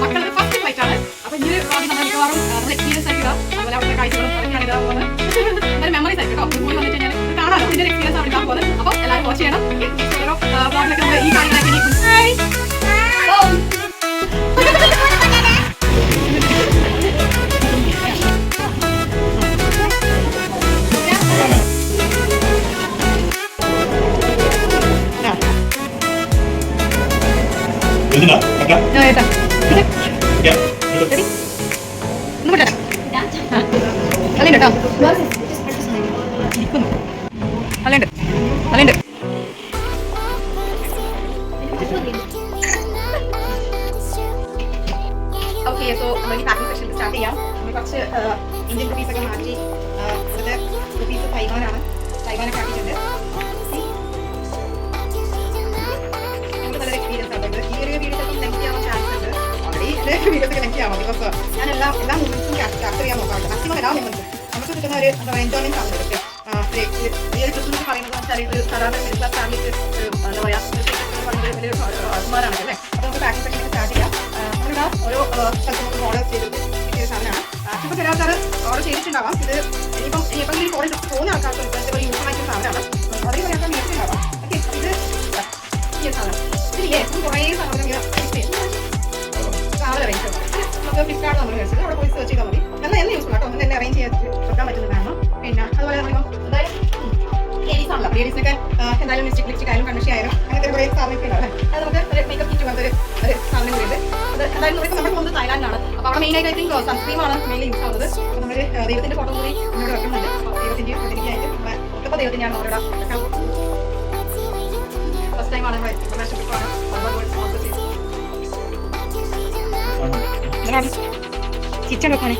മക്കളുടെ first flight ആണ്. അപ്പൊ ഈ ഒരു പ്രാവശ്യം നമ്മൾ മിക്കവാറും എക്സ്പീരിയൻസ് ആക്കുക, അതുപോലെ അവിടുത്തെ കാഴ്ചകളും അതൊക്കെയാണ് ഇതാ പോകുന്നത്. ഒരു മെമ്മറീസ് ആയിരിക്കും കേട്ടോ. പോയി വന്നിട്ട് ഞാൻ കാണാനോ ഇതിന്റെ എക്സ്പീരിയൻസ് ആണ് എടുക്കാൻ പോകുന്നത്. അപ്പോൾ എല്ലാവരും വാച്ച് ചെയ്യണം. ഓരോ ബ്ലോഗിലൊക്കെ നമ്മൾ ഈ കാര്യങ്ങളൊക്കെ ഓക്കെ. സോ നമ്മൾ ഈ പാക്കിംഗ് സെഷൻ സ്റ്റാർട്ട് ചെയ്യാം. നമ്മൾ കുറച്ച് ഇന്ത്യൻ റുപ്പീസ് ഒക്കെ മാറ്റി ഇവിടുത്തെ റുപ്പീസ് തൈവാനാണ്. തൈവാനൊക്കെ ആക്കിയിട്ടുണ്ട്. നമുക്ക് നല്ലൊരു എക്സ്പീരിയൻസ് ആവുന്നുണ്ട്. ഈ ഒരു വീഡിയോ ചിലപ്പോൾ ലെങ്തി ആവാൻ ചാൻസ് ഉണ്ട്. ഓൾറെഡി വീഡിയോസ് ഒക്കെ ലെങ്തി ആവാം. ബിക്കോസ് ഞാൻ എല്ലാ മൂവ്മെന്റ്സും ക്യാപ്ചർ ചെയ്യാൻ നോക്കാറുണ്ട്. മാക്സിമം എല്ലാ മൂവ്മെന്റ്സും നമുക്ക് കിട്ടുന്ന ഒരു എന്താ പറയുക എൻജോയ്മെന്റ് ആണ് ഇതൊക്കെ. ഈ ഒരു ക്രിസ്മസ് പറയുന്നത് വെച്ചാൽ ഒരു സാധാരണ മിഡിൽ ക്ലാസ് ഫാമിലിക്ക് എന്താ പറയുക വലിയൊരു അഭിമാനമാണ് അല്ലേ. അപ്പോൾ നമുക്ക് പാക്കിംഗ് സെഷൻ സ്റ്റാർട്ട് ചെയ്യാം. നമ്മളിതാ ഓരോ സ്ഥലത്ത് നമുക്ക് ഓർഡർ ചെയ്ത് കിട്ടിയ സാധനമാണ്. ഇപ്പോൾ ചില ആൾക്കാർ ഓർഡർ ചെയ്തിട്ടുണ്ടാവാം. ഇത് ഇനിയിപ്പം ഈ ഫോണിൽ പോകുന്ന ആൾക്കാർക്ക് ഒരു യൂസ്ഫുള്ളായിട്ടുള്ള സാധനമാണ്. അതേ പോലെ ആൾക്കാർ മേടിച്ചിട്ടുണ്ടാവാം. ഓക്കെ. ഇത് ഈ സാധനം ഇതില്ലേ കുറേ സാധനം ട്രാവൽ അറേഞ്ച് നമുക്ക് ഫ്ലിപ്കാർട്ട് നമ്മൾ മേടിച്ചത്. അവിടെ പോയി സെർച്ച് ചെയ്താൽ മതി. നല്ല യൂസ്ഫുൾ ആട്ടോ. നമുക്ക് എല്ലാം അറേഞ്ച് ചെയ്ത് വെക്കാൻ പറ്റുന്ന കാരണം. പിന്നെ അതുപോലെ നമ്മളിപ്പം എന്തായാലും ലേഡീസ് ആണല്ലോ. ലേഡീസിനൊക്കെ എന്തായാലും ലിപ്സ്റ്റിക് ആയാലും കൺമഷി ആയാലും അങ്ങനത്തെ കുറേ സാധനമൊക്കെ ഉണ്ടാവും. അത് നമുക്ക് ഒരു മേക്കപ്പ് കിറ്റ് പോലത്തെ ഒരു സാധനം കൂടിയുണ്ട്. അത് എന്തായാലും ഇപ്പോൾ നമ്മുടെ പോകുന്നത് തായ്ലാൻഡിലാണ്. അപ്പോൾ അവിടെ മെയിനായിട്ട് ഐ തിങ്ക് സൺസ്ക്രീമാണ് മെയിൻലി യൂസ് ആവുന്നത്. അപ്പോൾ നമ്മൾ ദൈവത്തിൻ്റെ ഫോട്ടോ കൂടി ഇവിടെ വെക്കുന്നുണ്ട്. ദൈവത്തിൻ്റെ പ്രതിനിധിയായിട്ട് ഒട്ടപ്പോൾ ദൈവത്തിൻ്റെയാണ് നമ്മളിവിടെ വെക്കാൻ. ഫസ്റ്റ് ടൈമാണ് നമ്മൾ ഇൻഫർമേഷൻ കിട്ടുവാണ്. കിച്ചൺ വെക്കാനേ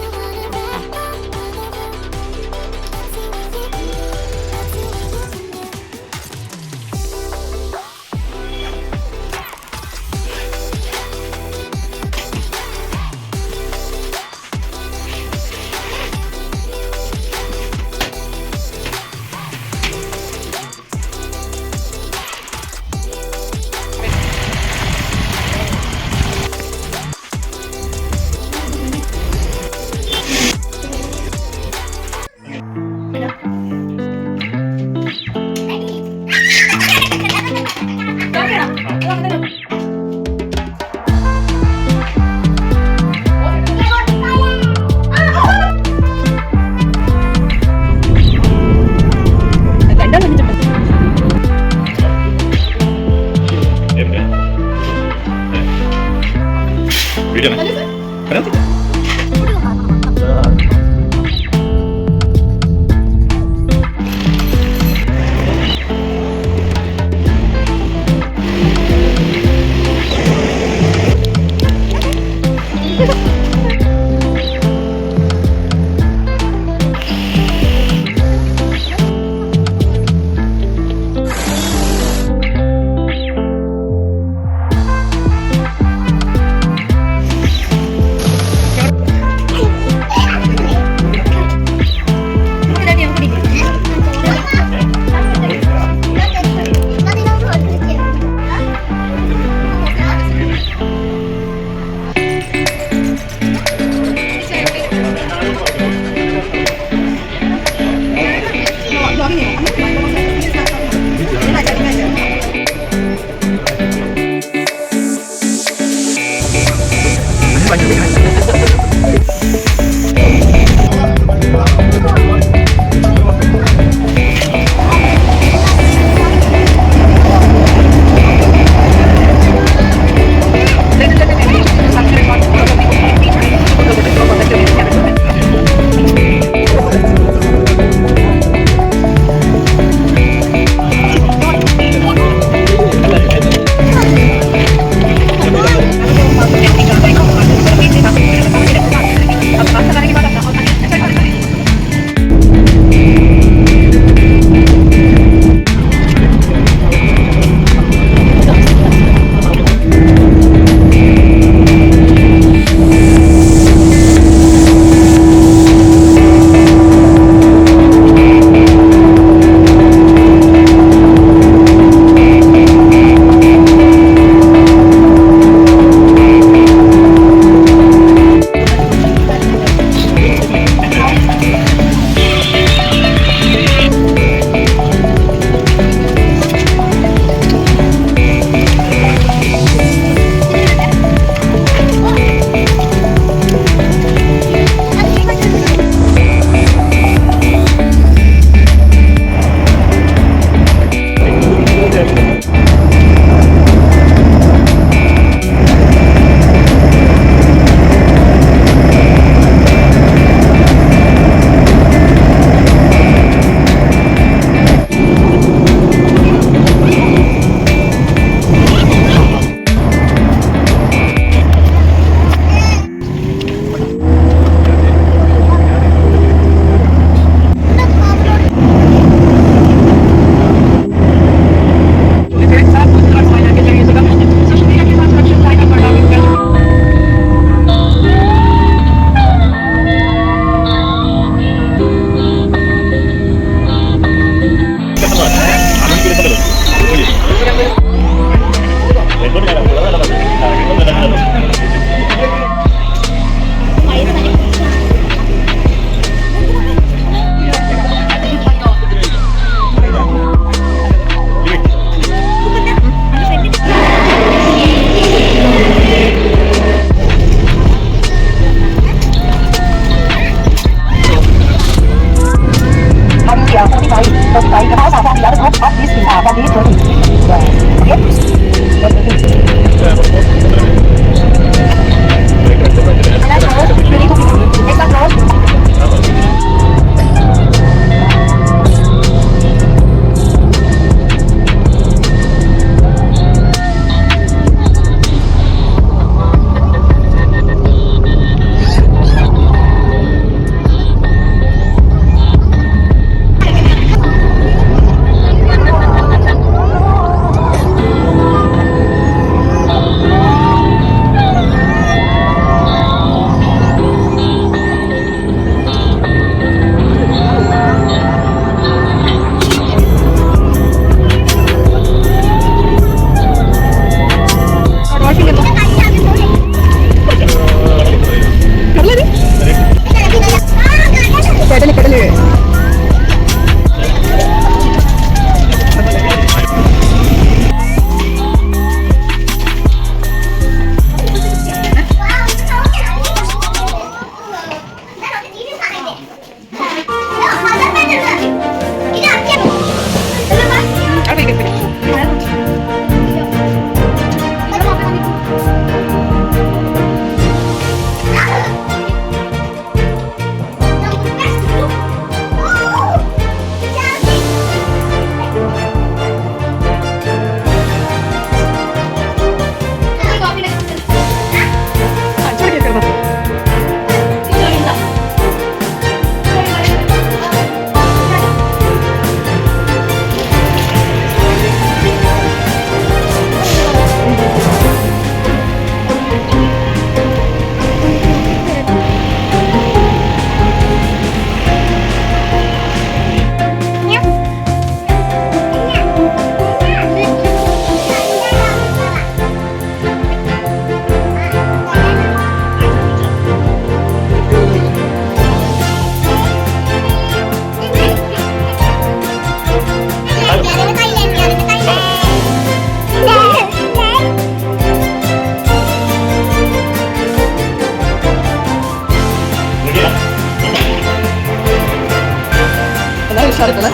സ്ഥലത്തുള്ള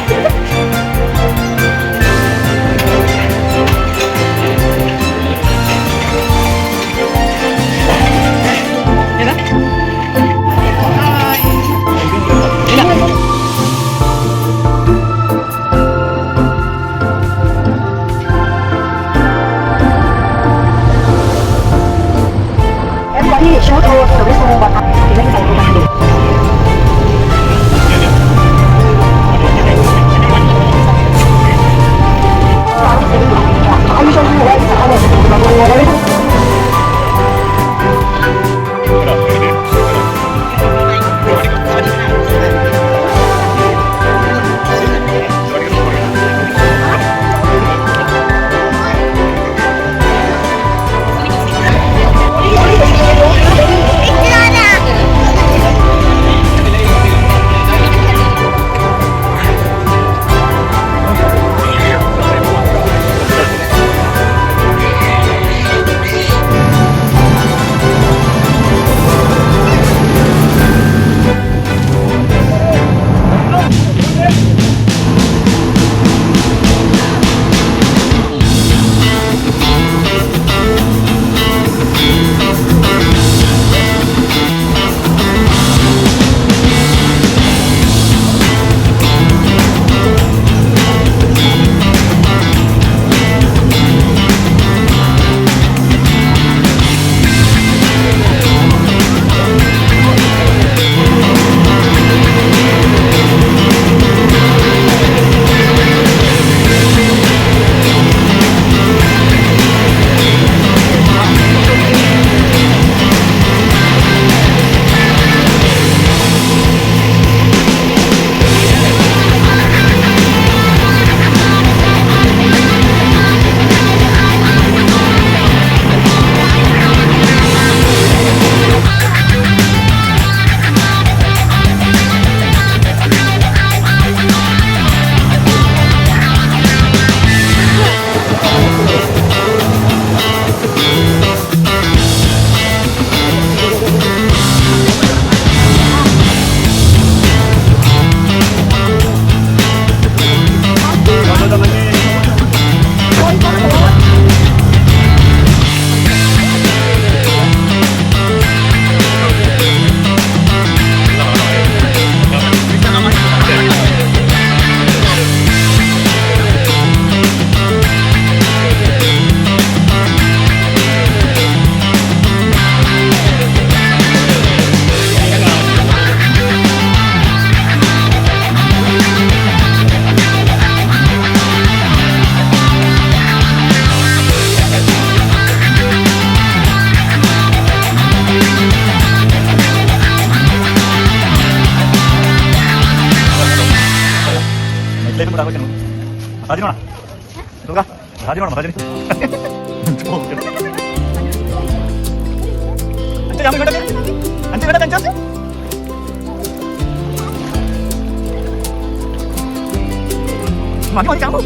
മസാജിന് വേണം മസാജിന് വേണം മസാജിന് അഞ്ച് വേണ്ട അഞ്ച് മതി മതി കാണൂ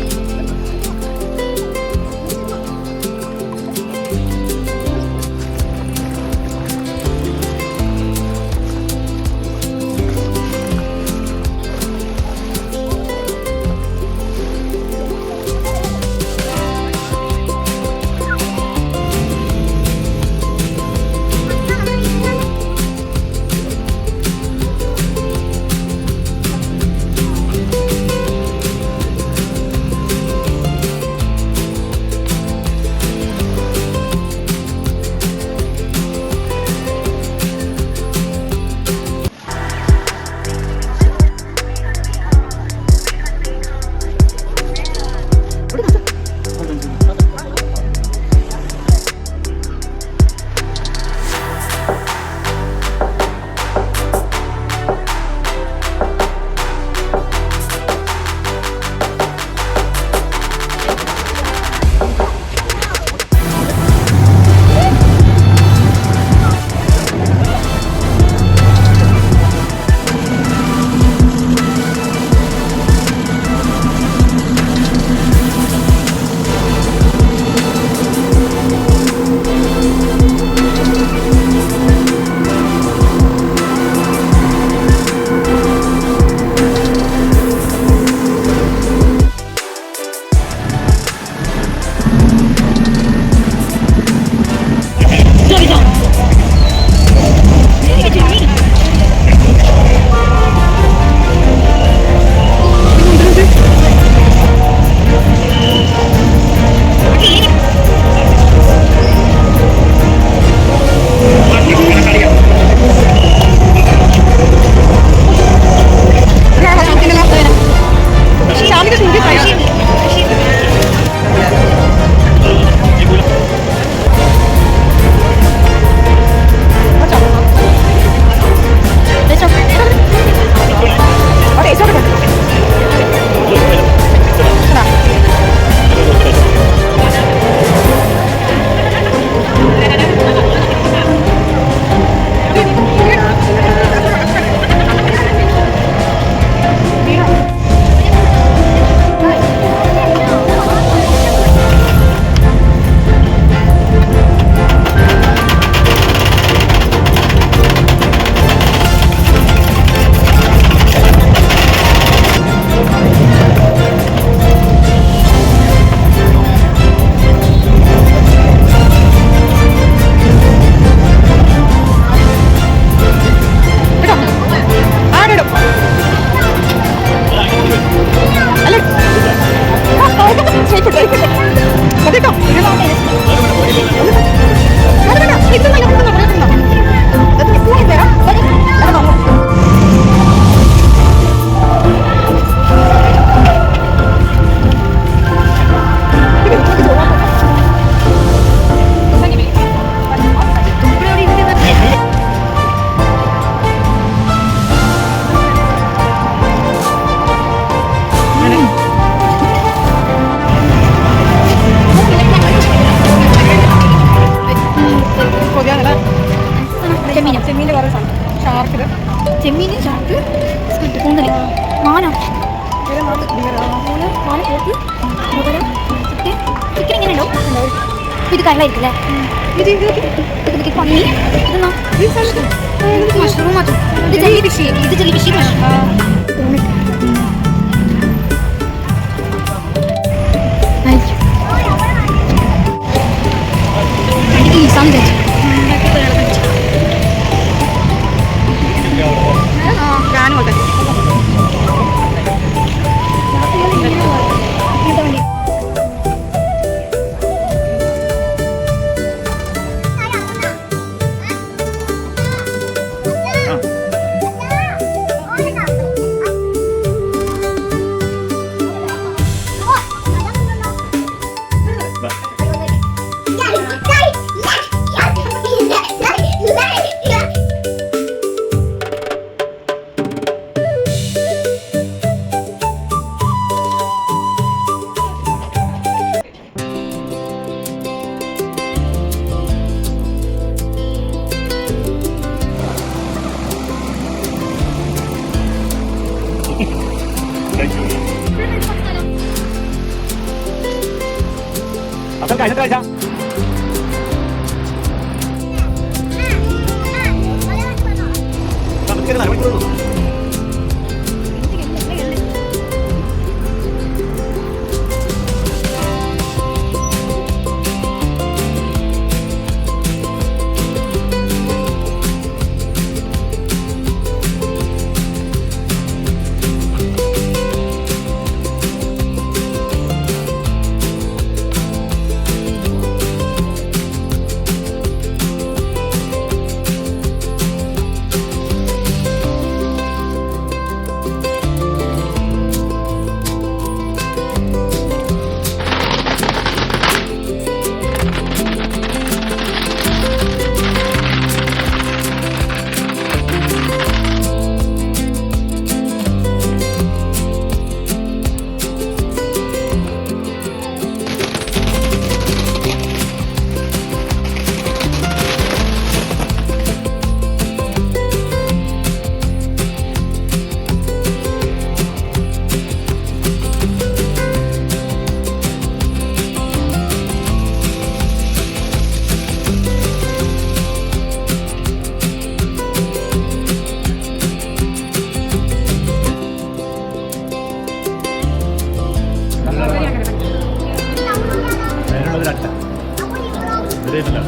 മാനോ മാന പോത്ത് മുതല ചിക്കൻ ചിക്കൻ എങ്ങനെ ഉണ്ടാവും ഇത് കള്ളായിരിക്കും അല്ലേ പന്നി ഇതെന്നോ മഷ്റൂം മാത്രം ഇത് ചെല്ലി ഫിഷ് ഞാനും അതെ അച്ഛൻ കഴിഞ്ഞിട്ട് കഴിച്ചാ നേരെയുള്ളതിലല്ല ഇതില്ല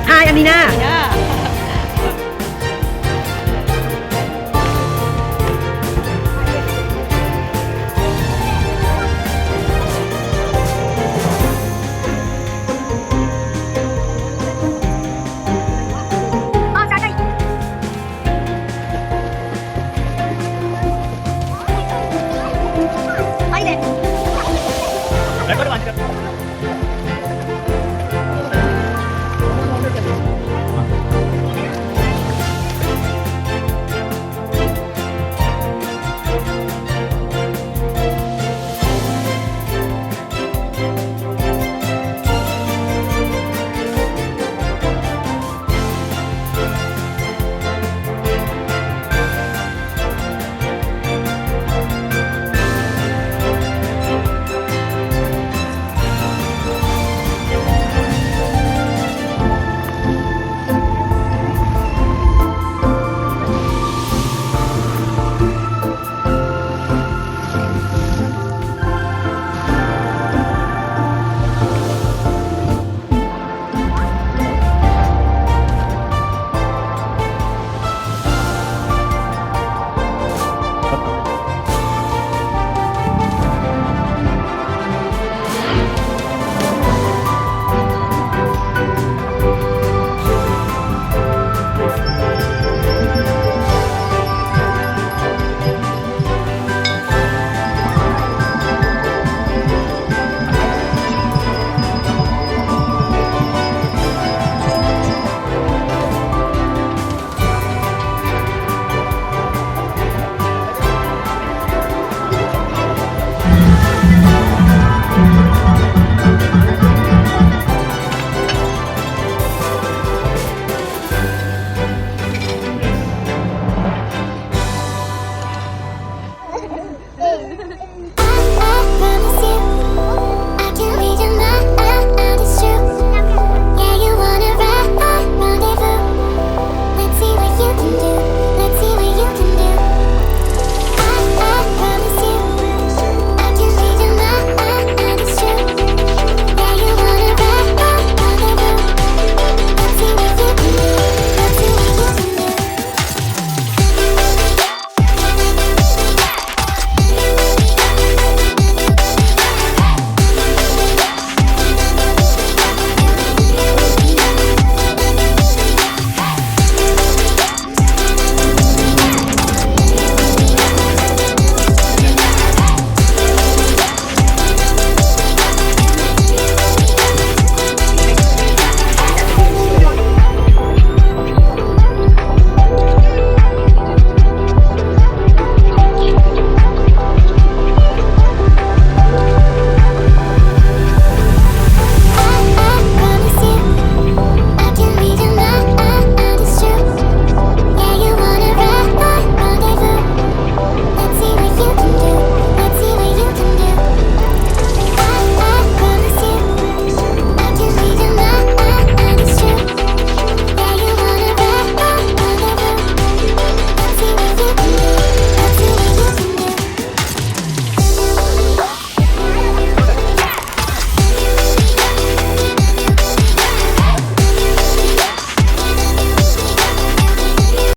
Hi, Amina.